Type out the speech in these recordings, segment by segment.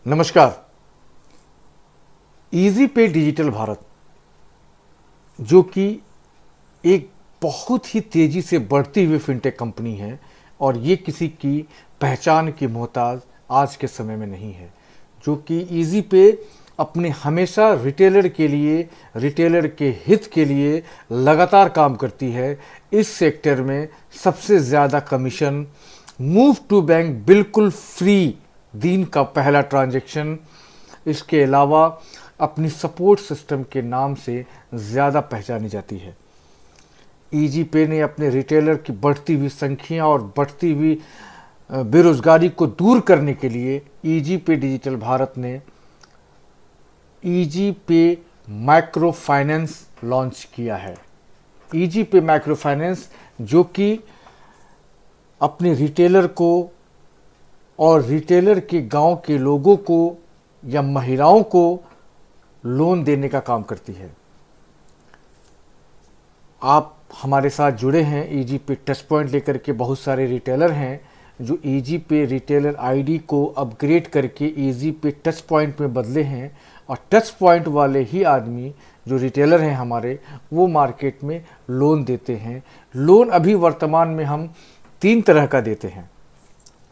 नमस्कार। इजी पे डिजिटल भारत जो कि एक बहुत ही तेजी से बढ़ती हुई फिनटेक कंपनी है और ये किसी की पहचान की मोहताज आज के समय में नहीं है, जो कि इजी पे अपने हमेशा रिटेलर के लिए, रिटेलर के हित के लिए लगातार काम करती है। इस सेक्टर में सबसे ज़्यादा कमीशन, मूव टू बैंक बिल्कुल फ्री, दिन का पहला ट्रांजैक्शन, इसके अलावा अपनी सपोर्ट सिस्टम के नाम से ज़्यादा पहचानी जाती है। इजी पे ने अपने रिटेलर की बढ़ती हुई संख्या और बढ़ती हुई बेरोजगारी को दूर करने के लिए इजी पे डिजिटल भारत ने इजी पे माइक्रो फाइनेंस लॉन्च किया है। इजी पे माइक्रो फाइनेंस जो कि अपने रिटेलर को और रिटेलर के गांव के लोगों को या महिलाओं को लोन देने का काम करती है। आप हमारे साथ जुड़े हैं इजी पे टच पॉइंट लेकर के। बहुत सारे रिटेलर हैं जो इजी पे रिटेलर आईडी को अपग्रेड करके इजी पे टच पॉइंट में बदले हैं, और टच पॉइंट वाले ही आदमी जो रिटेलर हैं हमारे, वो मार्केट में लोन देते हैं। लोन अभी वर्तमान में हम 3 तरह का देते हैं: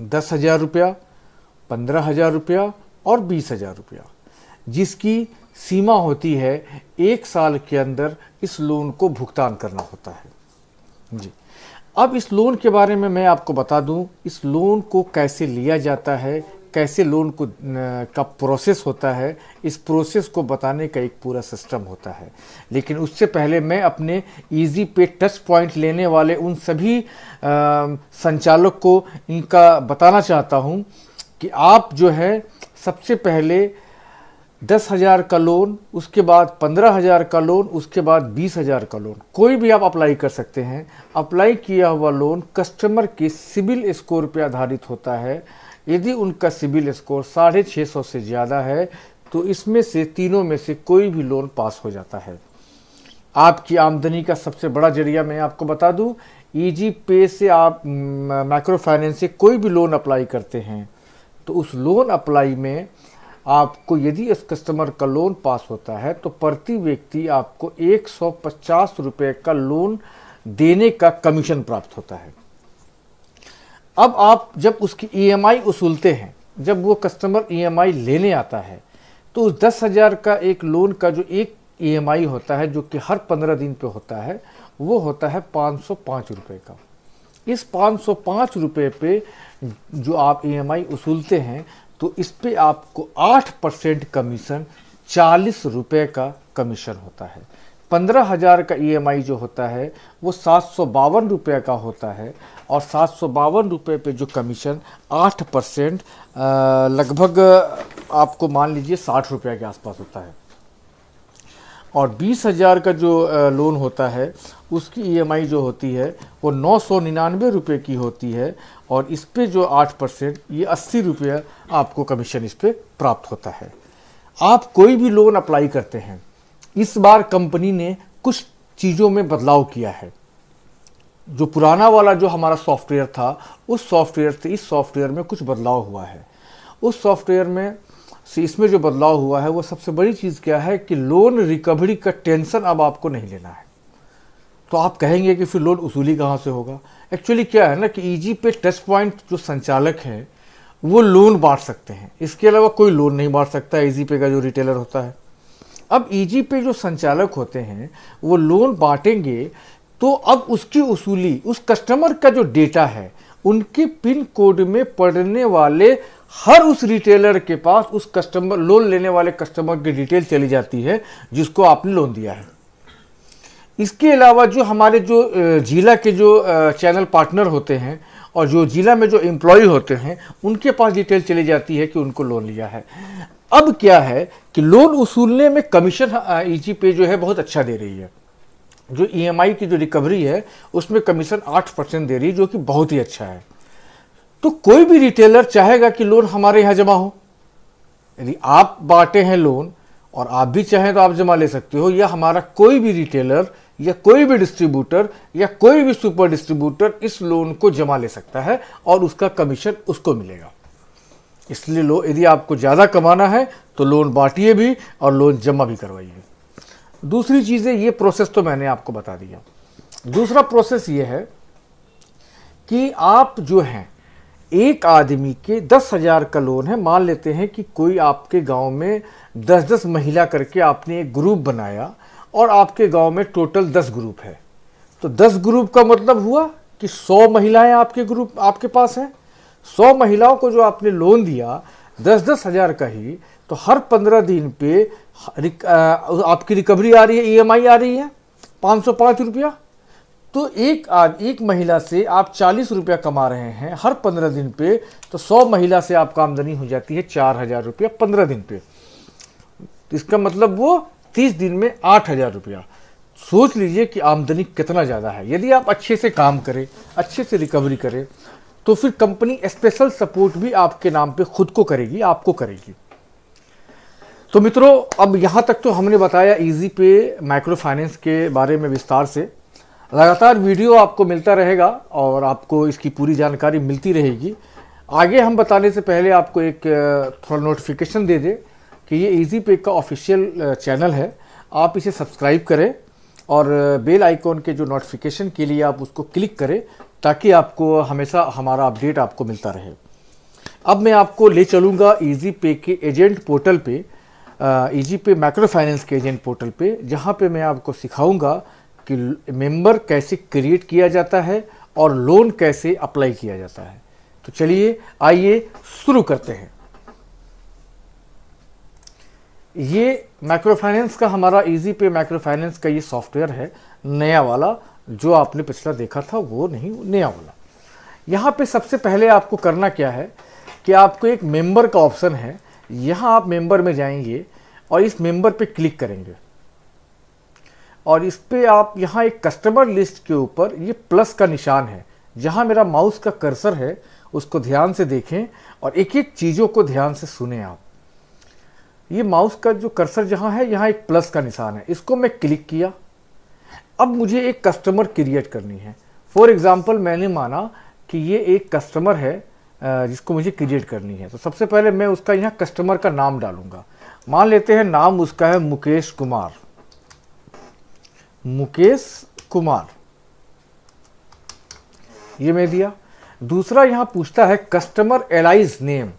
10,000 रुपया, 15,000 रुपया और 20,000 रुपया, जिसकी सीमा होती है 1 साल के अंदर इस लोन को भुगतान करना होता है जी। अब इस लोन के बारे में मैं आपको बता दूं, इस लोन को कैसे लिया जाता है, कैसे लोन को का प्रोसेस होता है। इस प्रोसेस को बताने का एक पूरा सिस्टम होता है, लेकिन उससे पहले मैं अपने इजी पे टच पॉइंट लेने वाले उन सभी संचालक को इनका बताना चाहता हूं कि आप जो है सबसे पहले 10,000 का लोन, उसके बाद 15,000 का लोन, उसके बाद 20,000 का लोन, कोई भी आप अप्लाई कर सकते हैं। अप्लाई किया हुआ लोन कस्टमर के सिबिल स्कोर पर आधारित होता है। यदि उनका सिबिल स्कोर 650 से ज़्यादा है तो इसमें से तीनों में से कोई भी लोन पास हो जाता है। आपकी आमदनी का सबसे बड़ा जरिया मैं आपको बता दूं, इजी पे से आप माइक्रो फाइनेंस से कोई भी लोन अप्लाई करते हैं तो उस लोन अप्लाई में आपको, यदि इस कस्टमर का लोन पास होता है तो प्रति व्यक्ति आपको 150 रुपये का लोन देने का कमीशन प्राप्त होता है। अब आप जब उसकी ईएमआई वसूलते हैं, जब वो कस्टमर ईएमआई लेने आता है, तो उस 10,000 का एक लोन का जो एक ईएमआई होता है, जो कि हर 15 दिन पे होता है, वो होता है 505 रुपये का। इस 505 रुपये पे जो आप ईएमआई वसूलते हैं तो इस पे आपको 8% कमीशन, 40 रुपये का कमीशन होता है। 15,000 का ईएमआई जो होता है वो 752 रुपये का होता है, और 752 रुपये पे जो कमीशन 8% लगभग आपको मान लीजिए 60 रुपये के आसपास होता है। और 20,000 का जो लोन होता है उसकी ईएमआई जो होती है वो 999 रुपये की होती है, और इस पे जो 8% ये 80 रुपये आपको कमीशन इस पे प्राप्त होता है। आप कोई भी लोन अप्लाई करते हैं, इस बार कंपनी ने कुछ चीज़ों में बदलाव किया है। जो पुराना वाला जो हमारा सॉफ्टवेयर था, उस सॉफ्टवेयर से इस सॉफ्टवेयर में कुछ बदलाव हुआ है। उस सॉफ्टवेयर में से इसमें जो बदलाव हुआ है वो सबसे बड़ी चीज़ क्या है कि लोन रिकवरी का टेंशन अब आपको नहीं लेना है। तो आप कहेंगे कि फिर लोन वसूली कहाँ से होगा? एक्चुअली क्या है ना कि इजी पे टच पॉइंट जो संचालक हैं वो लोन बांट सकते हैं, इसके अलावा कोई लोन नहीं बांट सकता इजी पे का जो रिटेलर होता है। अब इजी पे जो संचालक होते हैं वो लोन बांटेंगे तो अब उसकी वसूली, उस कस्टमर का जो डेटा है, उनके पिन कोड में पढ़ने वाले हर उस रिटेलर के पास उस कस्टमर, लोन लेने वाले कस्टमर की डिटेल चली जाती है जिसको आपने लोन दिया है। इसके अलावा जो हमारे जो जिला के जो चैनल पार्टनर होते हैं और जो जिला में जो एम्प्लॉय होते हैं, उनके पास डिटेल चली जाती है कि उनको लोन लिया है। अब क्या है कि लोन वसूलने में कमीशन इजी पे जो है बहुत अच्छा दे रही है। जो ईएमआई की जो रिकवरी है उसमें कमीशन 8% दे रही है, जो कि बहुत ही अच्छा है। तो कोई भी रिटेलर चाहेगा कि लोन हमारे यहाँ जमा हो। यदि आप बांटे हैं लोन और आप भी चाहें तो आप जमा ले सकते हो, या हमारा कोई भी रिटेलर या कोई भी डिस्ट्रीब्यूटर या कोई भी सुपर डिस्ट्रीब्यूटर इस लोन को जमा ले सकता है और उसका कमीशन उसको मिलेगा। इसलिए यदि आपको ज़्यादा कमाना है तो लोन बांटिए भी और लोन जमा भी करवाइए। दूसरी चीज़ें, ये प्रोसेस तो मैंने आपको बता दिया। दूसरा प्रोसेस ये है कि आप जो हैं, एक आदमी के 10,000 का लोन है। मान लेते हैं कि कोई आपके गांव में 10-10 महिला करके आपने एक ग्रुप बनाया और आपके गांव में टोटल 10 ग्रुप है, तो 10 ग्रुप का मतलब हुआ कि 100 महिलाएं आपके ग्रुप आपके पास हैं। 100 महिलाओं को जो आपने लोन दिया 10-10 हज़ार का ही, तो हर 15 दिन पे आपकी रिकवरी आ रही है, ईएमआई आ रही है 505 रुपया। तो एक महिला से आप 40 रुपया कमा रहे हैं हर 15 दिन पे, तो 100 महिला से आपका आमदनी हो जाती है 4,000 रुपया 15 दिन पे। तो इसका मतलब वो 30 दिन में 8,000 रुपया। सोच लीजिए कि आमदनी कितना ज़्यादा है। यदि आप अच्छे से काम करें, अच्छे से रिकवरी करें, तो फिर कंपनी स्पेशल सपोर्ट भी आपके नाम पे खुद को करेगी, आपको करेगी। तो मित्रों, अब यहाँ तक तो हमने बताया इजी पे माइक्रो फाइनेंस के बारे में विस्तार से। लगातार वीडियो आपको मिलता रहेगा और आपको इसकी पूरी जानकारी मिलती रहेगी। आगे हम बताने से पहले आपको एक थोड़ा नोटिफिकेशन दे दें कि ये इजी पे का ऑफिशियल चैनल है, आप इसे सब्सक्राइब करें और बेल आइकॉन के जो नोटिफिकेशन के लिए आप उसको क्लिक करें, ताकि आपको हमेशा हमारा अपडेट आपको मिलता रहे। अब मैं आपको ले चलूँगा इजी पे के एजेंट पोर्टल पे, इजी पे माइक्रो फाइनेंस के एजेंट पोर्टल पे, जहाँ पे मैं आपको सिखाऊंगा कि मेंबर कैसे क्रिएट किया जाता है और लोन कैसे अप्लाई किया जाता है। तो चलिए आइए शुरू करते हैं। ये माइक्रो फाइनेंस का हमारा इजी पे माइक्रो फाइनेंस का ये सॉफ्टवेयर है, नया वाला। जो आपने पिछला देखा था वो नहीं, नया वाला। यहाँ पे सबसे पहले आपको करना क्या है कि आपको एक मेंबर का ऑप्शन है, यहाँ आप मेंबर में जाएंगे और इस मेंबर पे क्लिक करेंगे और इस पे आप यहाँ एक कस्टमर लिस्ट के ऊपर ये प्लस का निशान है, जहाँ मेरा माउस का कर्सर है उसको ध्यान से देखें और एक एक चीज़ों को ध्यान से सुने आप। ये माउस का जो कर्सर जहाँ है, यहाँ एक प्लस का निशान है, इसको मैं क्लिक किया। अब मुझे एक कस्टमर क्रिएट करनी है। फॉर एग्जांपल मैंने माना कि ये एक कस्टमर है जिसको मुझे क्रिएट करनी है, तो सबसे पहले मैं उसका यहाँ कस्टमर का नाम डालूंगा। मान लेते हैं नाम उसका है मुकेश कुमार। मुकेश कुमार ये मैं दिया। दूसरा यहाँ पूछता है customer allies name.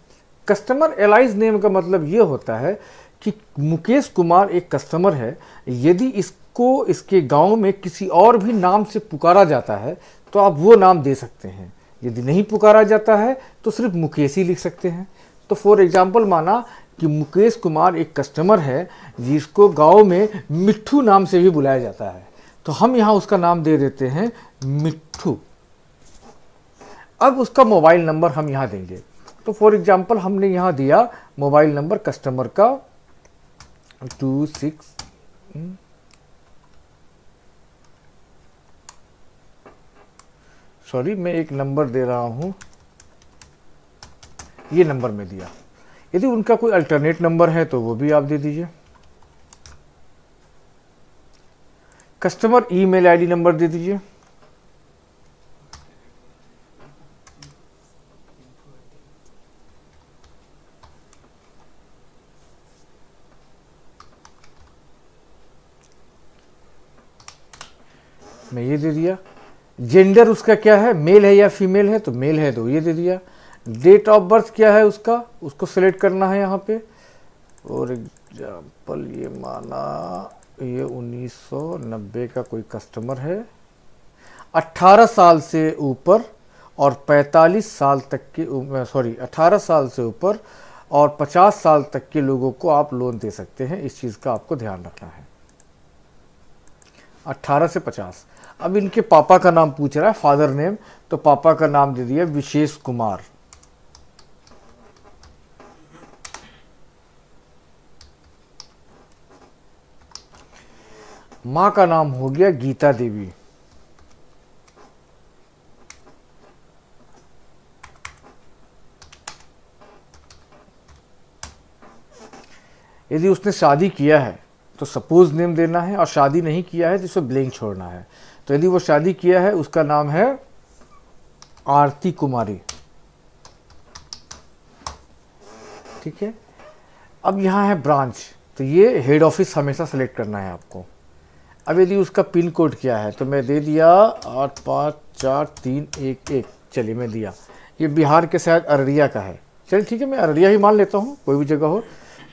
Customer allies name का मतलब ये होता है कि मुकेश कुमार एक कस्टमर है, यदि इसको इसके गांव में किसी और भी नाम से पुकारा जाता है तो आप वो नाम दे सकते हैं। यदि नहीं पुकारा जाता है तो सिर्फ मुकेश ही लिख सकते हैं। तो फॉर एग्जांपल माना कि मुकेश कुमार एक कस्टमर है जिसको गांव में मिट्ठू नाम से भी बुलाया जाता है, तो हम यहाँ उसका नाम दे देते हैं मिट्ठू। अब उसका मोबाइल नंबर हम यहाँ देंगे। तो फॉर एग्जांपल हमने यहाँ दिया मोबाइल नंबर कस्टमर का 26 सॉरी मैं एक नंबर दे रहा हूँ, ये नंबर में दिया। यदि उनका कोई अल्टरनेट नंबर है तो वो भी आप दे दीजिए। कस्टमर ईमेल आईडी नंबर दे दीजिए। मैं ये दे दिया। जेंडर उसका क्या है, मेल है या फीमेल है, तो मेल है तो ये दे दिया। डेट ऑफ बर्थ क्या है उसका, उसको सेलेक्ट करना है यहाँ पे। फॉर एग्जाम्पल ये माना ये 1990 का कोई कस्टमर है, 18 साल से ऊपर और 45 साल तक के 18 साल से ऊपर और 50 साल तक के लोगों को आप लोन दे सकते हैं। इस चीज़ का आपको ध्यान रखना है, 18 से 50। अब इनके पापा का नाम पूछ रहा है, फादर नेम, तो पापा का नाम दे दिया विशेष कुमार। माँ का नाम हो गया गीता देवी। यदि उसने शादी किया है तो सपोज नेम देना है, और शादी नहीं किया है तो इसे ब्लैंक छोड़ना है। तो यदि वो शादी किया है उसका नाम है आरती कुमारी। ठीक है। अब यहाँ है ब्रांच, तो ये हेड ऑफिस हमेशा सेलेक्ट करना है आपको। अब यदि उसका पिन कोड क्या है तो मैं दे दिया 854311, चलिए मैं दिया। ये बिहार के शायद अररिया का है, चलिए ठीक है मैं अररिया ही मान लेता हूँ, कोई भी जगह हो।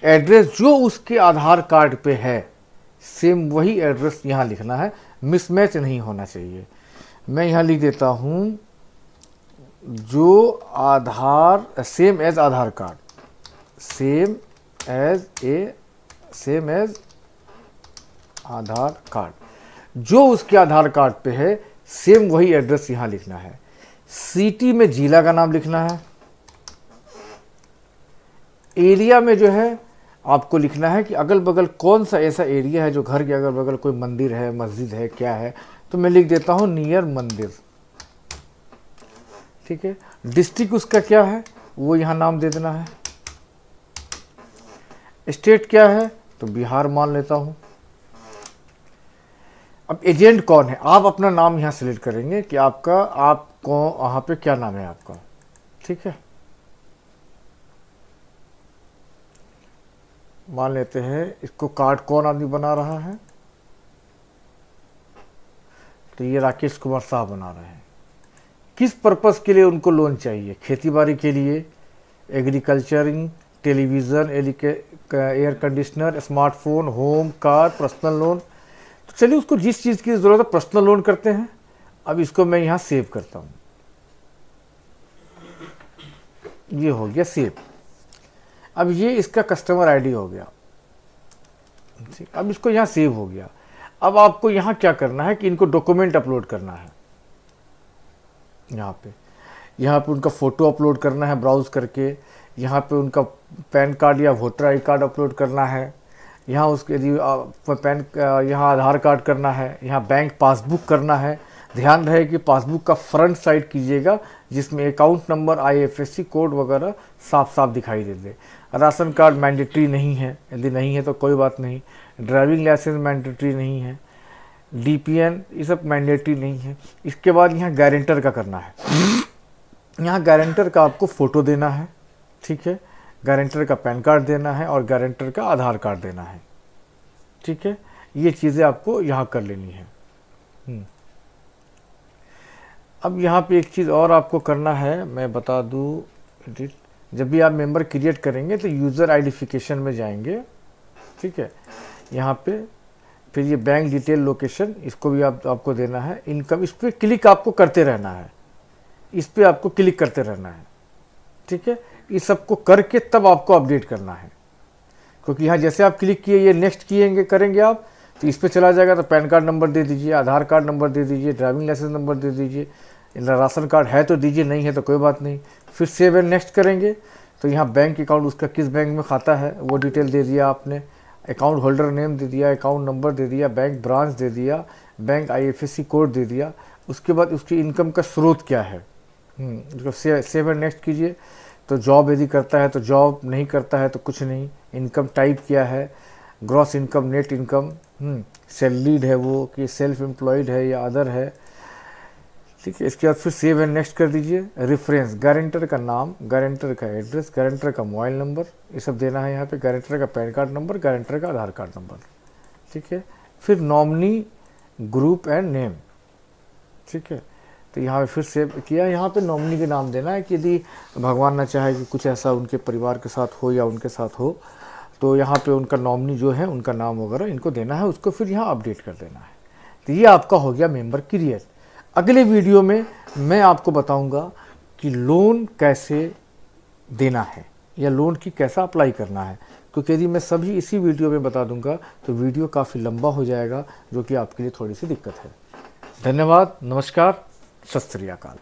एड्रेस जो उसके आधार कार्ड पे है सेम वही एड्रेस यहाँ लिखना है, मिसमैच नहीं होना चाहिए। मैं यहाँ लिख देता हूँ जो आधार सेम एज आधार कार्ड, सेम एज आधार कार्ड, जो उसके आधार कार्ड पे है सेम वही एड्रेस यहाँ लिखना है। सिटी में जिला का नाम लिखना है। एरिया में जो है आपको लिखना है कि अगल बगल कौन सा ऐसा एरिया है जो घर के अगल बगल कोई मंदिर है, मस्जिद है, क्या है, तो मैं लिख देता हूँ नियर मंदिर, ठीक है। डिस्ट्रिक्ट उसका क्या है वो यहाँ नाम दे देना है। स्टेट क्या है तो बिहार मान लेता हूँ। अब एजेंट कौन है, आप अपना नाम यहाँ सेलेक्ट करेंगे कि आपको वहाँ पे क्या नाम है आपका, ठीक है। मान लेते हैं इसको कार्ड कौन आदमी बना रहा है, तो ये राकेश कुमार साहब बना रहे हैं। किस पर्पस के लिए उनको लोन चाहिए, खेतीबाड़ी के लिए, agriculturing, television, air conditioner, smartphone, home, car, personal loan. तो चलिए उसको जिस चीज़ की ज़रूरत है पर्सनल लोन करते हैं। अब इसको मैं यहाँ सेव करता हूँ, ये हो गया सेव। अब ये इसका कस्टमर आईडी हो गया, ठीक। अब इसको यहाँ सेव हो गया। अब आपको यहाँ क्या करना है कि इनको डॉक्यूमेंट अपलोड करना है। यहाँ पे उनका फ़ोटो अपलोड करना है ब्राउज़ करके। यहाँ पे उनका पैन कार्ड या वोटर आई कार्ड अपलोड करना है। यहाँ उसके यदि यहाँ आधार कार्ड करना है। यहाँ बैंक पासबुक करना है। ध्यान रहे कि पासबुक का फ्रंट साइड कीजिएगा जिसमें अकाउंट नंबर, IFSC कोड वगैरह साफ साफ दिखाई दे दे। राशन कार्ड मैंडेटरी नहीं है, यदि नहीं है तो कोई बात नहीं। ड्राइविंग लाइसेंस मैंडेटरी नहीं है। DPN ये सब मैंडेटरी नहीं है। इसके बाद यहाँ गारंटर का करना है। यहाँ गारंटर का आपको फ़ोटो देना है, ठीक है। गारंटर का पैन कार्ड देना है और गारंटर का आधार कार्ड देना है, ठीक है। ये चीज़ें आपको यहाँ कर लेनी है। अब यहाँ पे एक चीज़ और आपको करना है, मैं बता दूँ। जब भी आप मेंबर क्रिएट करेंगे तो यूज़र आइडेंटिफिकेशन में जाएंगे, ठीक है। यहाँ पे फिर ये बैंक डिटेल लोकेशन, इसको भी आपको देना है। इनकम, इस पर क्लिक आपको करते रहना है, इस पर आपको क्लिक करते रहना है, ठीक है। इस सबको करके तब आपको अपडेट करना है, क्योंकि यहाँ जैसे आप क्लिक किए ये नेक्स्ट करेंगे आप, तो इस पर चला जाएगा। तो पैन कार्ड नंबर दे दीजिए, आधार कार्ड नंबर दे दीजिए, ड्राइविंग लाइसेंस नंबर दे दीजिए, राशन कार्ड है तो दीजिए, नहीं है तो कोई बात नहीं। फिर सेव एंड नेक्स्ट करेंगे तो यहाँ बैंक अकाउंट उसका किस बैंक में खाता है वो डिटेल दे दिया आपने, अकाउंट होल्डर नेम दे दिया, अकाउंट नंबर दे दिया, बैंक ब्रांच दे दिया, बैंक IFSC कोड दे दिया। उसके बाद उसकी इनकम का स्रोत क्या है, उसको सेव एंड नेक्स्ट कीजिए। तो जॉब यदि करता है तो जॉब, नहीं करता है तो कुछ नहीं। इनकम टाइप क्या है, gross income, net income, salaried है वो कि सेल्फ एम्प्लॉयड है या अदर है, ठीक है। इसके बाद फिर सेव एंड नेक्स्ट कर दीजिए। रेफरेंस, गारंटर का नाम, गारंटर का एड्रेस, गारंटर का मोबाइल नंबर, ये सब देना है यहाँ पे। गारंटर का पैन कार्ड नंबर, गारंटर का आधार कार्ड नंबर, ठीक है। फिर नॉमिनी ग्रुप एंड नेम, ठीक है। तो यहाँ पे फिर सेव किया। यहाँ पे नॉमिनी के नाम देना है कि यदि भगवान ना चाहे कि कुछ ऐसा उनके परिवार के साथ हो या उनके साथ हो, तो यहाँ पे उनका नॉमिनी जो है उनका नाम वगैरह इनको देना है, उसको फिर यहाँ अपडेट कर देना है। तो ये आपका हो गया मेंबर क्रिएट। अगले वीडियो में मैं आपको बताऊंगा कि लोन कैसे देना है या लोन की कैसा अप्लाई करना है, क्योंकि यदि मैं सभी इसी वीडियो में बता दूंगा तो वीडियो काफ़ी लंबा हो जाएगा, जो कि आपके लिए थोड़ी सी दिक्कत है। धन्यवाद, नमस्कार, सत श्री अकाल।